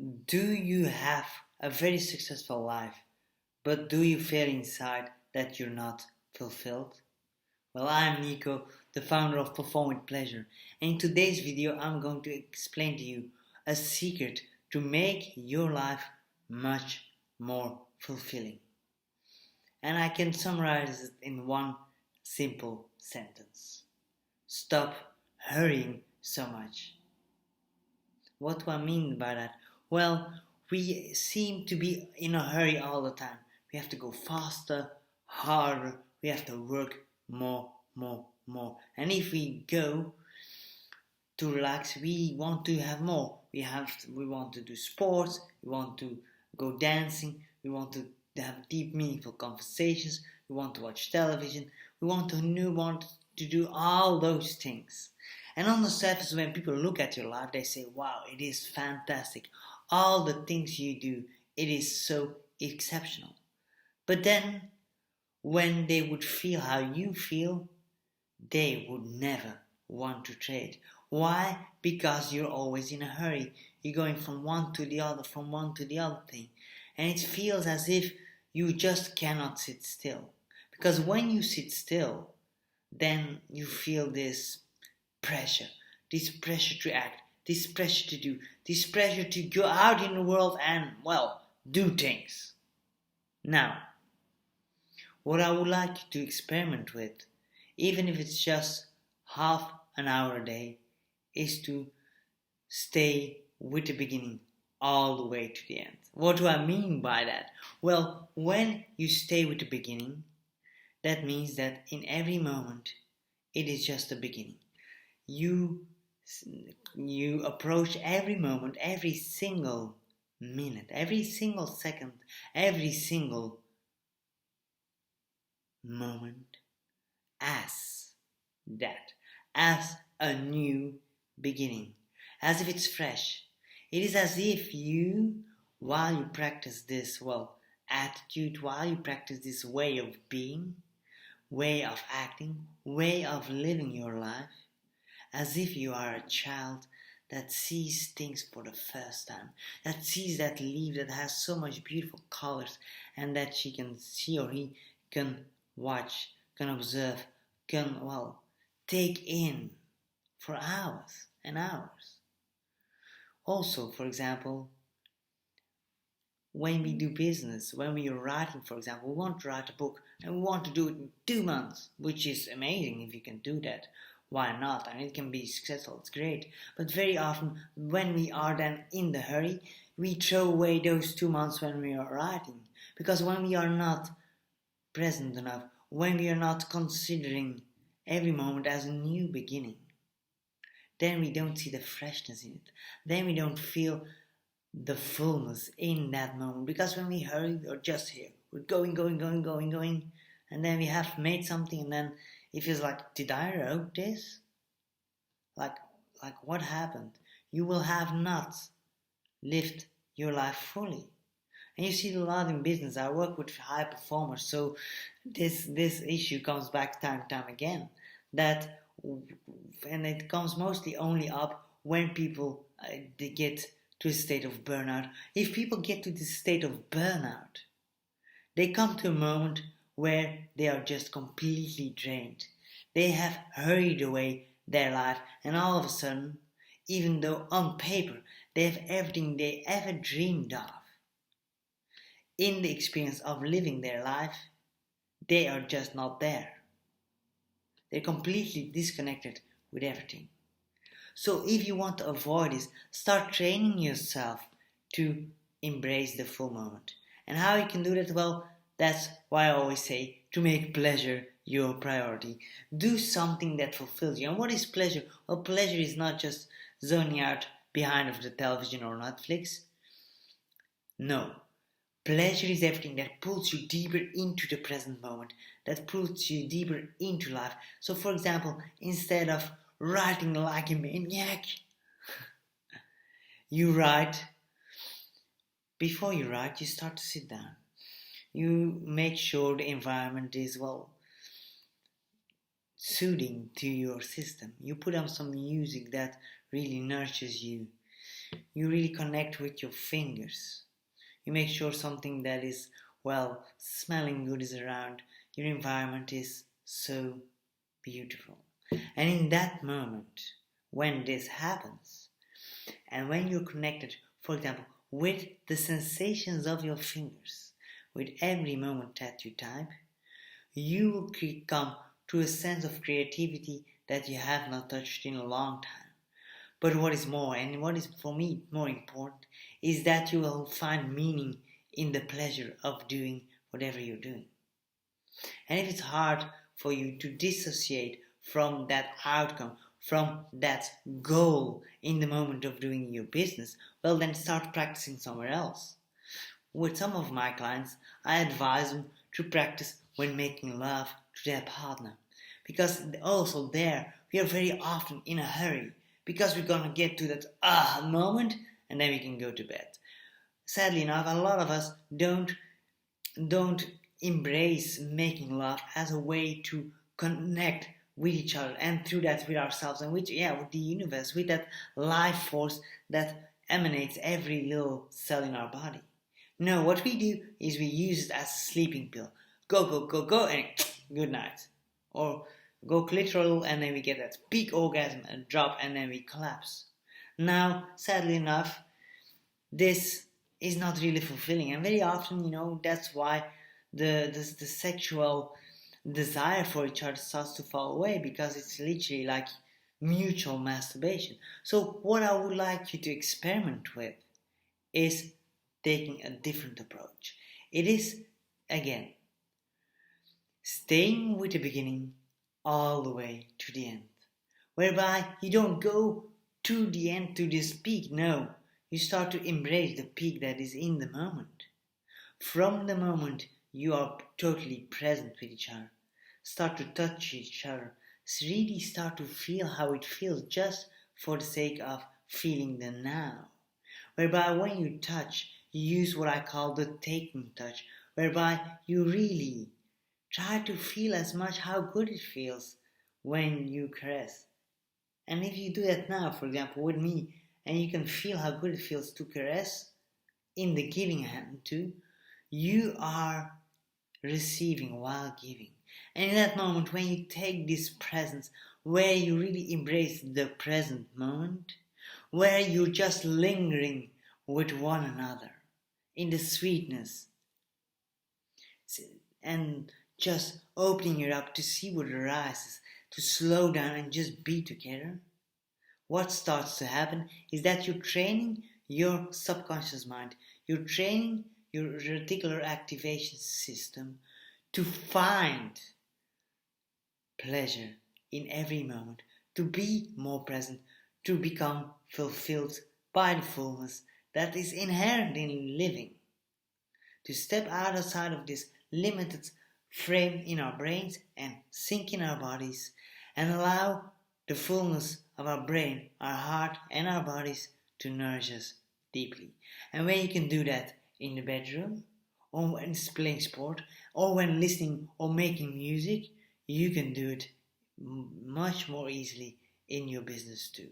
Do you have a very successful life, but do you feel inside that you're not fulfilled? Well, I'm Nico, the founder of Perform with Pleasure, and in today's video I'm going to explain to you a secret to make your life much more fulfilling. And I can summarize it in one simple sentence. Stop hurrying so much. What do I mean by that? Well, we seem to be in a hurry all the time. We have to go faster, harder, we have to work more. And if we go to relax, we want to have more. We want to do sports, we want to go dancing, we want to have deep, meaningful conversations, we want to watch television, we want to do all those things. And on the surface, when people look at your life, they say, wow, it is fantastic. All the things you do, it is so exceptional. But then, when they would feel how you feel, they would never want to trade. Why? Because you're always in a hurry. You're going from one to the other, from one to the other thing. And it feels as if you just cannot sit still. Because when you sit still, then you feel this pressure to act, this pressure to do, this pressure to go out in the world and, well, do things. Now, what I would like you to experiment with, even if it's just half an hour a day, is to stay with the beginning all the way to the end. What do I mean by that? Well, when you stay with the beginning, that means that in every moment, it is just the beginning. You approach every moment, every single minute, every single second, every single moment as that, as a new beginning, as if it's fresh. It is as if you, while you practice this, attitude, while you practice this way of being, way of acting, way of living your life, as if you are a child that sees things for the first time, that sees that leaf that has so much beautiful colors and that she or he can watch, can observe, can, take in for hours and hours. Also, for example, when we do business, when we are writing, for example, we want to write a book and we want to do it in 2 months, which is amazing if you can do that. Why not? I mean, it can be successful, it's great. But very often, when we are then in the hurry, we throw away those 2 months when we are writing. Because when we are not present enough, when we are not considering every moment as a new beginning, then we don't see the freshness in it. Then we don't feel the fullness in that moment. Because when we hurry, we're just here. We're going. And then we have made something and then it feels like, did I wrote this? Like what happened? You will have not lived your life fully. And you see it a lot in business. I work with high performers, so this issue comes back time and time again. And it comes mostly only up when people they get to a state of burnout. If people get to this state of burnout, they come to a moment where they are just completely drained. They have hurried away their life, and all of a sudden, even though on paper they have everything they ever dreamed of, in the experience of living their life, they are just not there. They're completely disconnected with everything. So if you want to avoid this, start training yourself to embrace the full moment. And how you can do that? Well, that's why I always say to make pleasure your priority. Do something that fulfills you. And what is pleasure? Well, pleasure is not just zoning out behind of the television or Netflix. No. Pleasure is everything that pulls you deeper into the present moment, that pulls you deeper into life. So for example, instead of writing like a maniac, you write. Before you write, you start to sit down. You make sure the environment is, soothing to your system. You put on some music that really nurtures you. You really connect with your fingers. You make sure something that is, well, smelling good is around. Your environment is so beautiful. And in that moment, when this happens, and when you're connected, for example, with the sensations of your fingers, with every moment that you type, you will come to a sense of creativity that you have not touched in a long time. But what is more, and what is for me more important, is that you will find meaning in the pleasure of doing whatever you're doing. And if it's hard for you to dissociate from that outcome, from that goal in the moment of doing your business, well, then start practicing somewhere else. With some of my clients, I advise them to practice when making love to their partner. Because also there, we are very often in a hurry because we're gonna get to that moment and then we can go to bed. Sadly enough, a lot of us don't embrace making love as a way to connect with each other and through that with ourselves and with the universe, with that life force that emanates every little cell in our body. No, what we do is we use it as a sleeping pill. Go, go, go, go, and good night. Or go clitoral, and then we get that peak orgasm and drop, and then we collapse. Now, sadly enough, this is not really fulfilling, and very often, that's why the sexual desire for each other starts to fall away, because it's literally like mutual masturbation. So, what I would like you to experiment with is taking a different approach. It is, again, staying with the beginning all the way to the end, whereby you don't go to the end to this peak. No, you start to embrace the peak that is in the moment. From the moment you are totally present with each other, start to touch each other, really start to feel how it feels just for the sake of feeling the now. Whereby when you touch, you use what I call the taking touch, whereby you really try to feel as much how good it feels when you caress. And if you do that now, for example, with me, and you can feel how good it feels to caress in the giving hand too, you are receiving while giving. And in that moment, when you take this presence, where you really embrace the present moment, where you're just lingering with one another in the sweetness and just opening it up to see what arises, to slow down and just be together, what starts to happen is that you're training your subconscious mind, you're training your reticular activation system to find pleasure in every moment, to be more present, to become fulfilled by the fullness that is inherent in living, to step outside of this limited frame in our brains and sink in our bodies and allow the fullness of our brain, our heart and our bodies to nourish us deeply. And when you can do that in the bedroom, or when playing sport, or when listening or making music, you can do it much more easily in your business too.